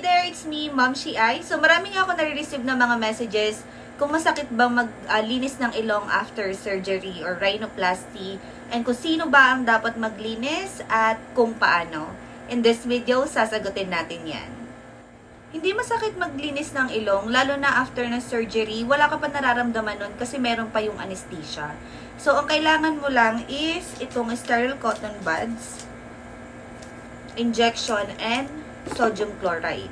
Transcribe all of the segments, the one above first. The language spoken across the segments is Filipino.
there, it's me, Ma'am Shiay. So maraming ako nare-receive na mga messages kung masakit bang maglinis ng ilong after surgery or rhinoplasty and kung sino ba ang dapat maglinis at kung paano. In this video, sasagutin natin yan. Hindi masakit maglinis ng ilong, lalo na after na surgery, wala ka pa nararamdaman nun kasi meron pa yung anesthesia. So, ang kailangan mo lang is itong sterile cotton buds, injection, and sodium chloride.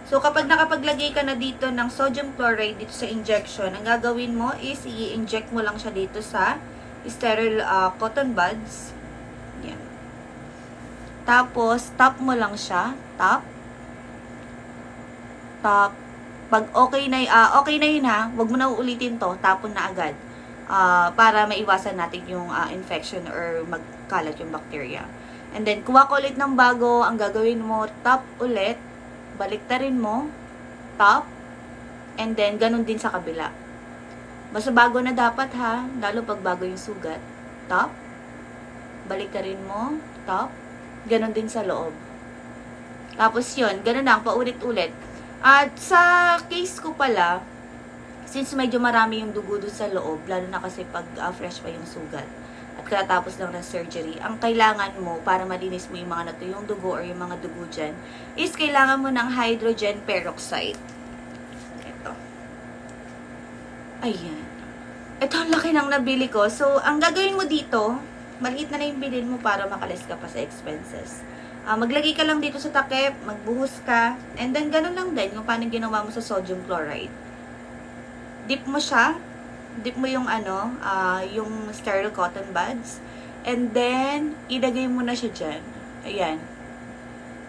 So, kapag nakapaglagay ka na dito ng sodium chloride dito sa injection, ang gagawin mo is i-inject mo lang siya dito sa sterile cotton buds. Yan. Tapos, tap mo lang siya. Tap. Tap. Pag okay na yun ha, wag mo na uulitin to, tapon na agad. Para maiwasan natin yung infection or magkalat yung bacteria. And then, kuha ko ulit ng bago, ang gagawin mo, tap ulit, baliktarin mo, tap, and then, ganun din sa kabila. Basta bago na dapat ha, lalo pag bago yung sugat, tap, baliktarin mo, tap, ganun din sa loob. Tapos yun, ganun lang, paulit-ulit. At sa case ko pala, since medyo marami yung dugo doon sa loob, lalo na kasi pag fresh pa yung sugat, at katapos lang ng surgery, ang kailangan mo para malinis mo yung mga natuyong dugo or yung mga dugo dyan, is kailangan mo ng hydrogen peroxide. Ito. Ayan. Ito ang laki ng nabili ko. So, ang gagawin mo dito, maliit na yung bilhin mo para makalis ka pa sa expenses. Maglagay ka lang dito sa takip, magbuhos ka, and then ganun lang din kung paano ginawa mo sa sodium chloride. Dip mo siya. Dip mo yung yung sterile cotton buds. And then, ilagay mo na siya dyan. Ayan.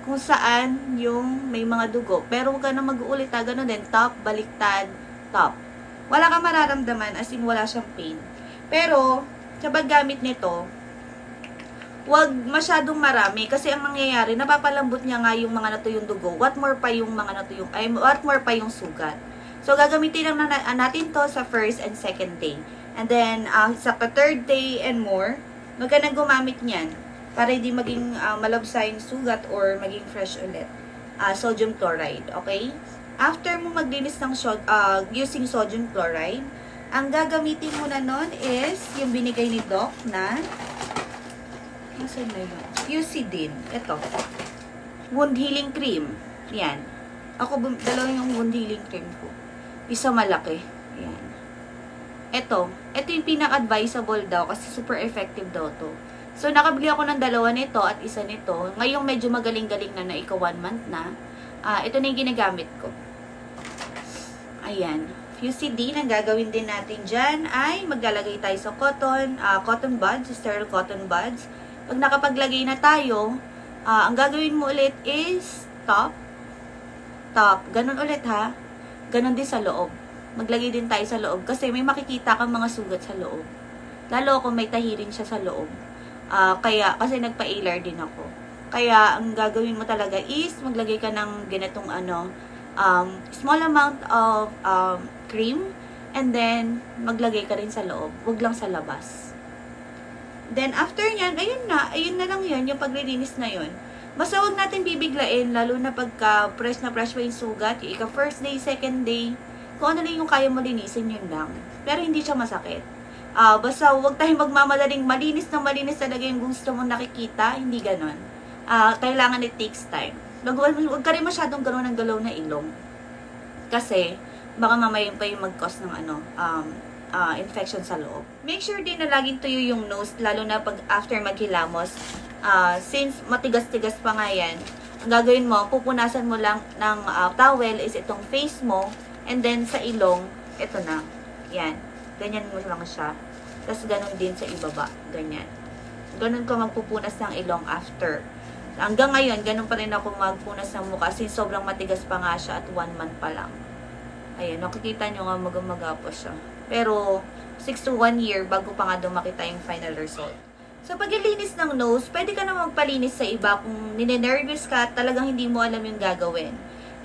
Kung saan yung may mga dugo. Pero huwag ka na mag-uulit ha. Ganun din. Top, baliktad, top. Wala kang mararamdaman as in wala siyang pain. Pero, sa paggamit nito, huwag masyadong marami. Kasi ang mangyayari, napapalambot niya nga yung mga natuyong dugo. What more pa yung sugat. So, gagamitin lang natin to sa first and second day. And then, sa third day and more, wag ka nang gumamit niyan para hindi maging malabsa yung sugat or maging fresh ulit. Sodium chloride, okay? After mo maglinis ng using sodium chloride, ang gagamitin mo na nun is yung binigay ni Doc na nasaan na yun? Eucedin. Ito. Wound healing cream. Yan. Ako, dalawa yung wound healing cream ko. Isa malaki. Ayan. Ito yung pinaka-advisable daw kasi super effective daw to. So, nakabili ako ng dalawa nito at isa nito. Ngayong medyo magaling-galing na ikaw 1 month na. Ito na yung ginagamit ko. Ayan. Eucedin, ang gagawin din natin dyan ay maglalagay tayo sa cotton buds, sterile cotton buds. Pag nakapaglagay na tayo, ang gagawin mo ulit is top. Ganun ulit ha. Ganon din sa loob. Maglagay din tayo sa loob kasi may makikita kang mga sugat sa loob. Lalo kung may tahirin siya sa loob. Kasi nagpa-ALAR din ako. Kaya, ang gagawin mo talaga is maglagay ka ng ganitong small amount of cream and then maglagay ka rin sa loob. Huwag lang sa labas. Then, after nyan, ayun na lang yun, yung paglilinis na yun. Basta huwag natin bibiglain, lalo na pagka fresh pa yung sugat, yung first day, second day, kung ano lang yung kaya mo linisin, yun lang. Pero hindi siya masakit. Basta huwag tayong magmamadaling malinis talaga yung gusto mong nakikita, hindi ganon. Kailangan it takes time. Huwag ka rin masyadong galaw ng galaw na ilong. Kasi, baka mamaya pa yung mag-cause ng infection sa loob. Make sure din na laging tuyo yung nose, lalo na pag after maghilamos. Since matigas-tigas pa nga yan, ang gagawin mo, pupunasan mo lang ng towel is itong face mo, and then sa ilong, ito na. Yan. Ganyan mo lang siya. Tapos ganun din sa ibaba. Ganyan. Ganun ko magpupunas ng ilong after. Hanggang ngayon, ganun pa rin ako magpunas ng mukha since sobrang matigas pa nga siya at 1 month pa lang. Ayan, nakikita nyo nga maga po siya. Pero, 6 to 1 year bago pa nga daw makita yung final result. So, paglilinis ng nose, pwede ka na magpalinis sa iba kung ninenervous ka at talagang hindi mo alam yung gagawin.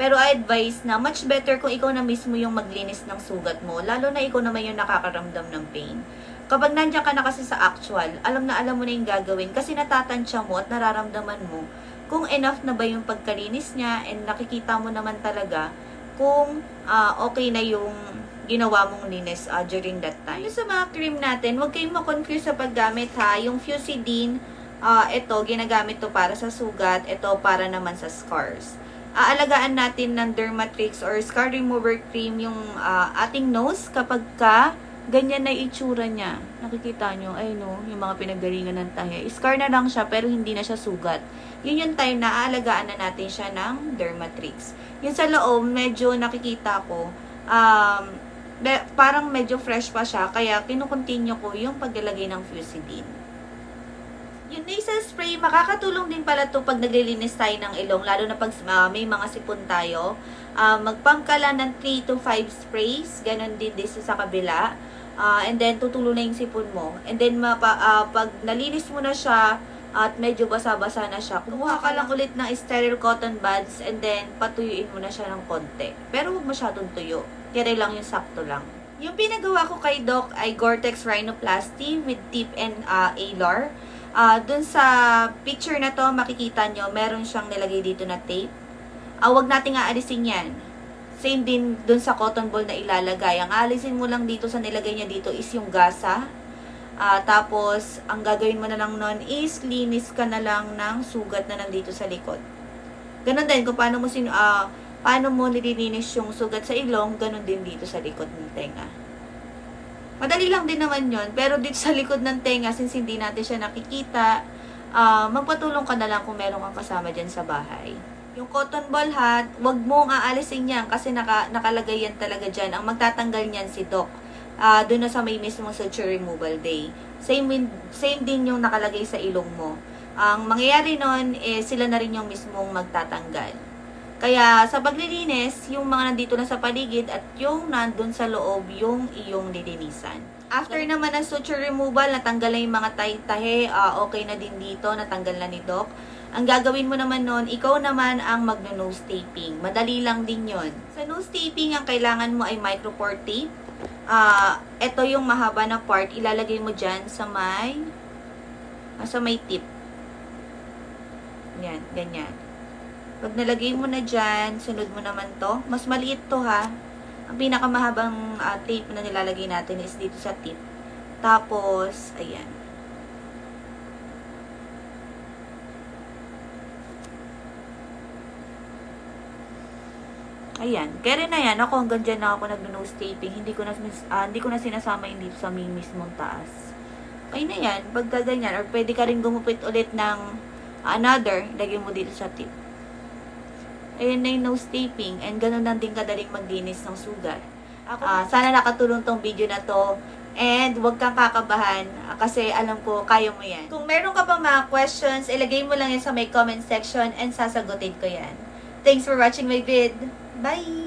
Pero I advise na much better kung ikaw na mismo yung maglinis ng sugat mo, lalo na ikaw naman yung nakakaramdam ng pain. Kapag nandiyan ka na kasi sa actual, alam mo na yung gagawin kasi natatansya mo at nararamdaman mo kung enough na ba yung pagkalinis niya, and nakikita mo naman talaga kung okay na yung ginawa mong linis during that time. Sa mga cream natin, huwag kayong ma-confuse sa paggamit ha. Yung Fusidine, ito, ginagamit to para sa sugat. Ito, para naman sa scars. Aalagaan natin ng Dermatrix or Scar Remover Cream yung ating nose kapag ganyan na itsura niya. Nakikita nyo, ay no, yung mga pinagalingan ng tahe. Scar na lang siya, pero hindi na siya sugat. Yun yung time na aalagaan na natin siya ng Dermatrix. Yung sa loob, medyo nakikita ko, parang medyo fresh pa siya, kaya kinukontinue ko yung paglalagay ng Fusidine. Yung nasal spray, makakatulong din pala to pag naglilinis tayo ng ilong, lalo na pag may mga sipon tayo. Mag-pump ka lang ng 3 to 5 sprays, ganun din dito sa kabila. And then, tutulo na yung sipon mo. And then, pag nalinis mo na siya, at medyo basa-basa na siya, kumuha ka lang ulit ng sterile cotton buds, and then, patuyuin mo na siya ng konti. Pero huwag masyadong tuyo. Kaya lang yung sakto lang. Yung pinagawa ko kay Doc ay Gore-Tex Rhinoplasty with tip and alar. Dun sa picture na to, makikita nyo, meron siyang nilagay dito na tape. Huwag nating aalisin yan. Same din dun sa cotton ball na ilalagay. Ang aalisin mo lang dito sa nilagay niya dito is yung gasa. Tapos, ang gagawin mo na lang nun is linis ka na lang ng sugat na nandito sa likod. Ganon din, kung paano mo nililinis yung sugat sa ilong, ganon din dito sa likod ng tenga. Madali lang din naman yon, pero dito sa likod ng tenga, since hindi natin siya nakikita, magpatulong ka na lang kung meron kang kasama dyan sa bahay. Yung cotton ball hat, wag mong aalisin yan kasi nakalagay yan talaga dyan. Ang magtatanggal niyan si Doc. Doon na sa may mismong suture removal day. Same din yung nakalagay sa ilong mo. Ang mangyayari nun, sila na rin yung mismong magtatanggal. Kaya sa paglilinis, yung mga nandito na sa paligid at yung nandun sa loob, yung iyong lilinisan. After naman ng suture removal, natanggal na yung mga tahi-tahi, okay na din dito, natanggal na ni Doc. Ang gagawin mo naman nun, ikaw naman ang magno-nose taping. Madali lang din yon. Sa nose taping, ang kailangan mo ay micropore tape. Ito yung mahaba na part, ilalagay mo dyan sa may tip. Yan, ganyan. Pag nalagay mo na dyan, sunod mo naman to. Mas maliit to ha. Ang pinakamahabang tape na nilalagay natin is dito sa tip. Tapos, ayan. Ayan. Kaya rin na yan. Ako hanggang dyan na ako nag-nose taping. Hindi ko na sinasama yung dito sa may mismong taas. Okay na yan. Pag ganyan, or pwede ka rin gumupit ulit ng another, lagay mo dito sa tip. Ayan na yung nose taping, and ganun lang din kadaling maglinis ng sugat. Sana nakatulong tong video na to, and huwag kang kakabahan kasi alam ko kaya mo yan. Kung meron ka pang mga questions, ilagay mo lang yan sa may comment section and sasagutin ko yan. Thanks for watching my vid. Bye!